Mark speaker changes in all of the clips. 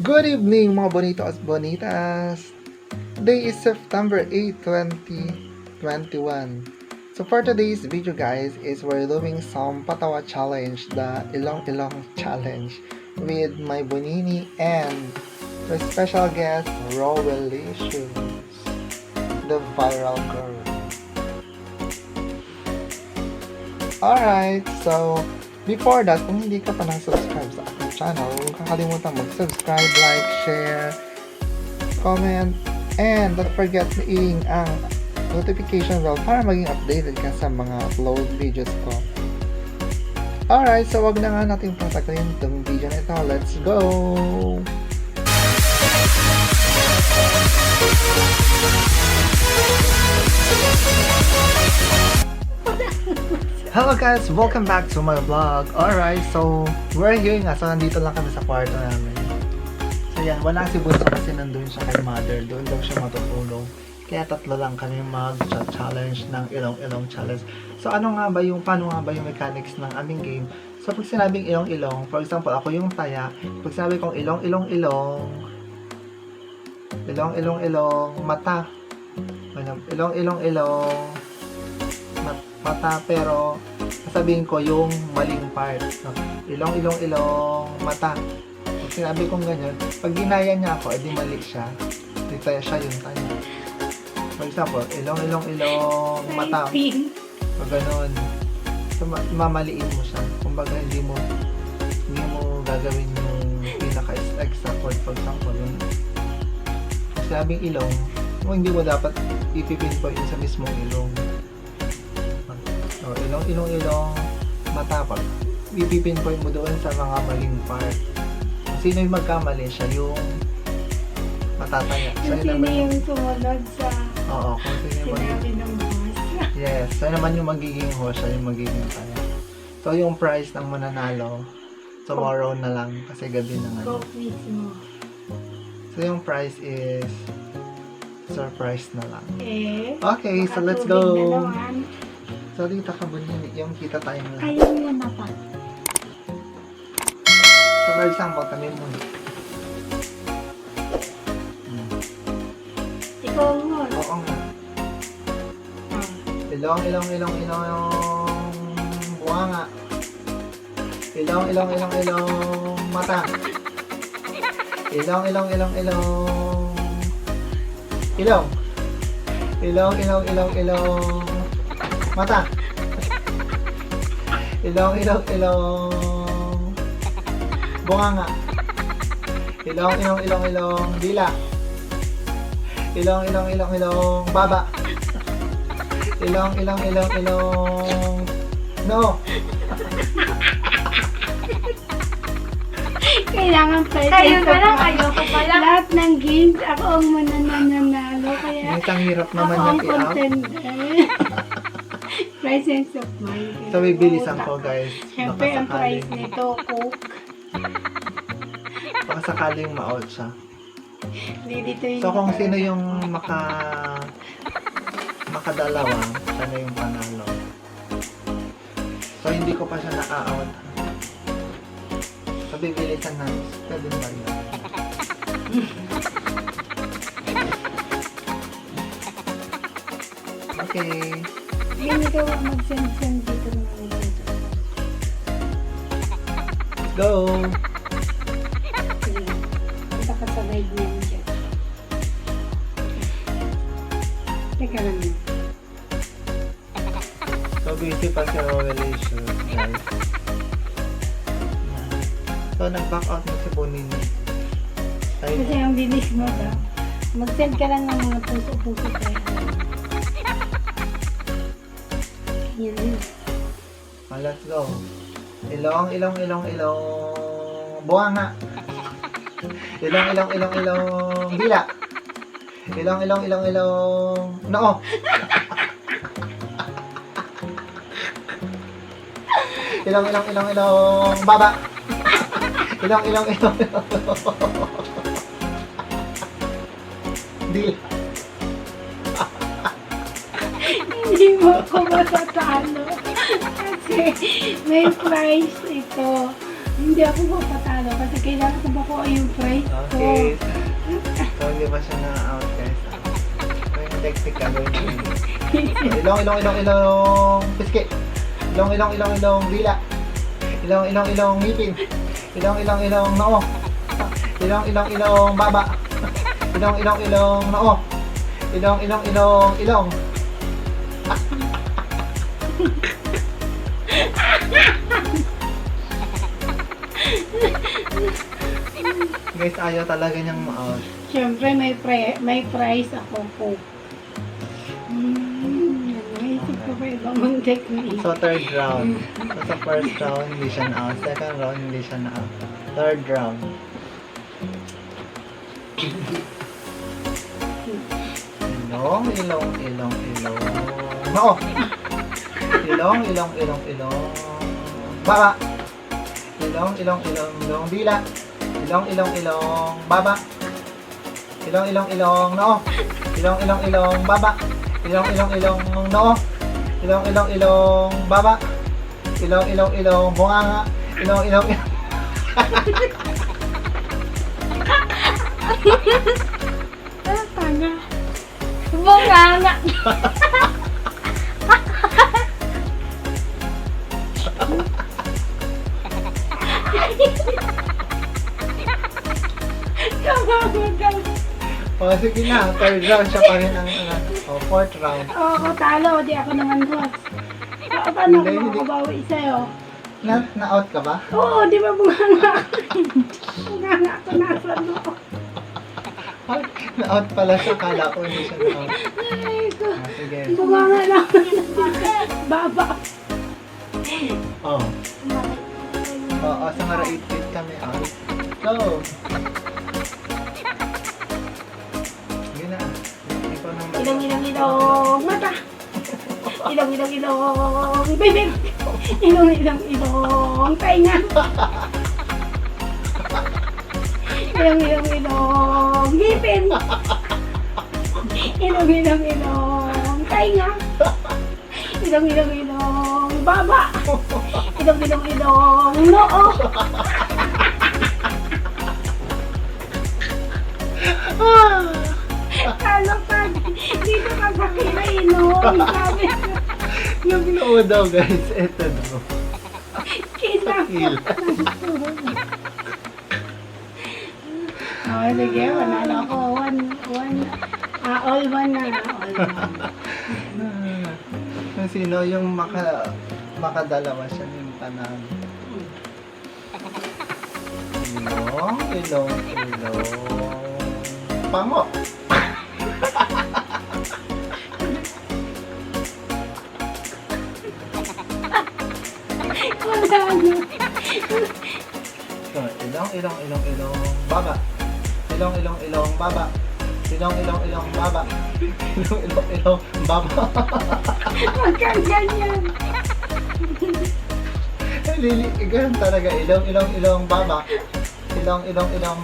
Speaker 1: Good evening mga bonitos at bonitas! Today is September 8, 2021. So for today's video guys is we're doing some patawa challenge, the Ilong challenge with my Bonini and our special guest Rowelicious, the viral girl. Alright, so before that, kung hindi ka pa nang subscribe sa aking channel, huwag kakalimutan mag-subscribe, like, share, comment, and don't forget to ring ang notification bell para maging updated ka sa mga upload videos ko. Alright, so wag na nga natin patagalin itong video na ito. Let's go! Hello guys! Welcome back to my vlog. Alright, so we're here nga. So nandito lang kami sa kwarto namin. So yan, wala si Bunso kasi nandun siya kay mother. Doon daw siya matutulog. Kaya tatlo lang kami mag-challenge ng ilong challenge. So ano nga ba yung, paano nga ba yung mechanics ng aming game? So pag sinabing ilong, for example, ako yung taya. Pag sinabi kong ilong, mata. Mata, pero sasabihin ko yung maling part. So, ilong, mata. Pag sinabi kong ganyan, pag ginaya niya ako, edi mali siya. Di tayo siya yung tayo. For example, ilong, mata. Pag ganun. So, mamaliin mo siya. Kumbaga, hindi mo gagawin yung pinaka-exact word. For example, yung pag sinabing ilong, hindi mo dapat ipipinpoint sa mismong ilong. So, ilong, mata pa. Ipipinpoint mo doon sa mga maling part. Sino yung magkamali? Siya yung matataya.
Speaker 2: Sino yung sumunod sa
Speaker 1: kung sino yung
Speaker 2: sinabi ng boss.
Speaker 1: Yes. So naman yung magiging host, siya yung magiging taya. So yung prize ng mananalo, tomorrow na lang kasi gabi na
Speaker 2: Go
Speaker 1: ngayon.
Speaker 2: mismo.
Speaker 1: So yung prize is surprise na lang.
Speaker 2: Okay,
Speaker 1: so let's go.
Speaker 2: Na naman.
Speaker 1: So dito ka bunyi, yung kita tayong lahat.
Speaker 2: Kayo muna pa.
Speaker 1: So for example, kami muna.
Speaker 2: Ikaw mo.
Speaker 1: Oo nga. Ilong, buwanga. Ilong, mata. Ilong. Mata. Ilong, bunganga. Ilong, dila. Ilong, baba. Ilong, no.
Speaker 2: Kailangan prize.
Speaker 3: Kayo na lang, ayoko pa lang.
Speaker 2: Lahat ng games, ako ang mananalo. Kaya
Speaker 1: Ang hirap
Speaker 2: ako
Speaker 1: naman
Speaker 2: ang
Speaker 1: yung i-out.
Speaker 2: contender. Presence of mind.
Speaker 1: So bibilisan ko guys.
Speaker 2: Siyempre, ang prize nito, Coke.
Speaker 1: Baka sakaling ma-out siya.
Speaker 2: Hindi dito yung...
Speaker 1: So kung sino yung makadalawa, siya na yung panalo. So hindi ko pa siya na-out. So bibilisan na. Pwede ba yun? Okay.
Speaker 2: Hindi ikaw ang mag-send dito ng dito.
Speaker 1: Go!
Speaker 2: Sige. Punta ka sa live niya dyan. Teka lang yun.
Speaker 1: So busy pa si Rowelicious, guys. So nag-back out na si Bonini.
Speaker 2: Kasi ang bilis mo daw. Mag-send ka lang ng mga puso-puso tayo. Yun.
Speaker 1: Let's go. Ilong. Buwanga. Ilong. Dila. Ilong. Noo. Ilong. Baba. Ilong. Dila.
Speaker 2: Hindi mo ako matatalo. Kasi may prize ito. Hindi ako mapatalo Kasi kailangan ko makuha yung price ko.
Speaker 1: Okay. So, hindi pa siya na-out, guys. May tektik ka gawin ko. Ilong, piski. Ilong, dila. Ilong, ngipin. Ilong, noo. Ilong, baba. Ilong, noo. Ilong. Guys, ayaw talaga niyang ma-out.
Speaker 2: Siyempre, may price ako po. Naisip ko pa ibang technique.
Speaker 1: So, third round. So, sa first round, hindi siya na-out. Second round, hindi siya na-out. Third round. Ilong. Noo. Ilong. Baba. Ilong. Dila. Ilong. Baba. Ilong. Noo. Ilong. Baba. Ilong. Noo. Ilong. Baba. Ilong. Bunganga. Ilong.
Speaker 2: Tanga. Bunganga.
Speaker 1: O, sige na. Third round siya pa rin ang fourth round.
Speaker 2: Oo, ako talo. Di ako naman boss. Paano ako
Speaker 1: Hindi.
Speaker 2: makabawi sa'yo?
Speaker 1: Na-out ka ba?
Speaker 2: Oo, di ba bunganga ako? Bunganga ako nasa loob.
Speaker 1: Na-out pala siya. Kala ko hindi siya na-out.
Speaker 2: Ay, ko.
Speaker 1: Sige.
Speaker 2: Bunganga lang ako baba.
Speaker 1: Oh. Oo, sa mara 8 feet kami out. Go! Sige na. Ikaw nang
Speaker 2: Ilong, mata. Ilong, bibig. Ilong, tainga. Ilong, ngipin. Ilong, tainga. Ilong, baba. Ilong, noo. Kalapag, dito ka sa kinainom. Sabi ko,
Speaker 1: Yung noo daw guys, eto daw.
Speaker 2: kinakil. Oh, sige, panalo ako. All one na.
Speaker 1: Kung sino yung makadalawa siya yung panalo. Ilong. Pango.
Speaker 2: Wala na.
Speaker 1: So, ilong, baba. Ilong, baba. Ilong, baba. Ilong, baba.
Speaker 2: Huwag kang ganyan.
Speaker 1: Ganun talaga. Ilong, baba. Ilong,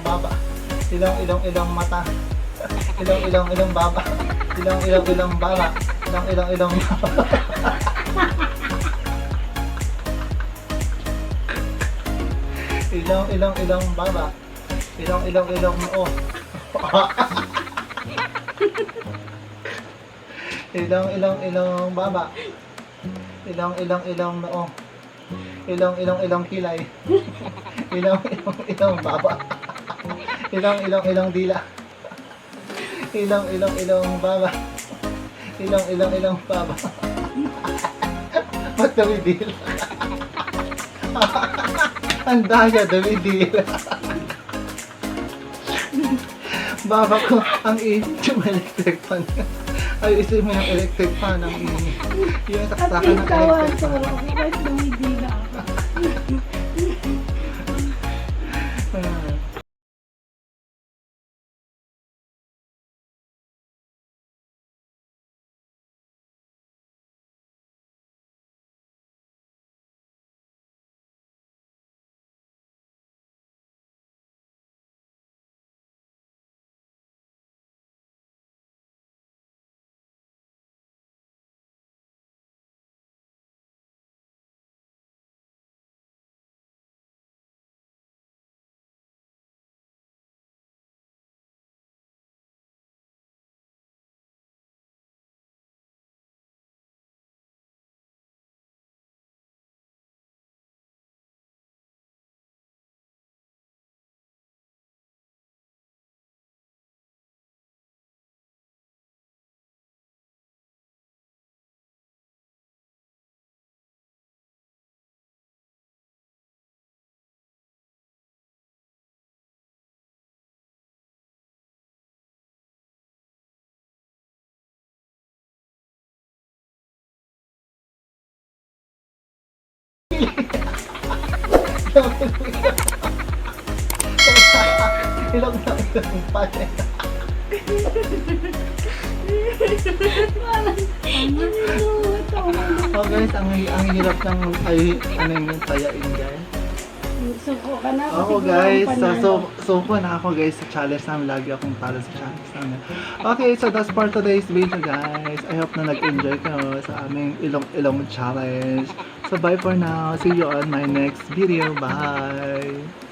Speaker 1: baba. Ilong, mata. Ilong, baba. Ilong, baba. Ilong, baba. Ilong, baba. Ilong, noo. Ilong, baba. Ilong, noo. Ilong, kilay. Ilong, baba. Ilong, dila. Ilong, baba. Ilong, baba. Ba't dumidila? Ang daya, dumidila. Baba ko, ang init yung electric fan. Ayusin mo yung electric fan, ang init. Yung
Speaker 2: At
Speaker 1: saksakan ng
Speaker 2: ikaw,
Speaker 1: electric fan.
Speaker 2: bakit dumidila ako?
Speaker 1: Ilong na ilong pa rin. Oh guys, ang hirap ng ano yung tayain guys.
Speaker 2: Suko ka na.
Speaker 1: Ako
Speaker 2: kasi
Speaker 1: guys,
Speaker 2: walang
Speaker 1: so na ako guys sa challenge namin. Lagi akong talo sa challenge namin. Okay, so that's for today's video guys. I hope na nag-enjoy kayo sa aming ilong challenge. So bye for now. See you on my next video. Bye!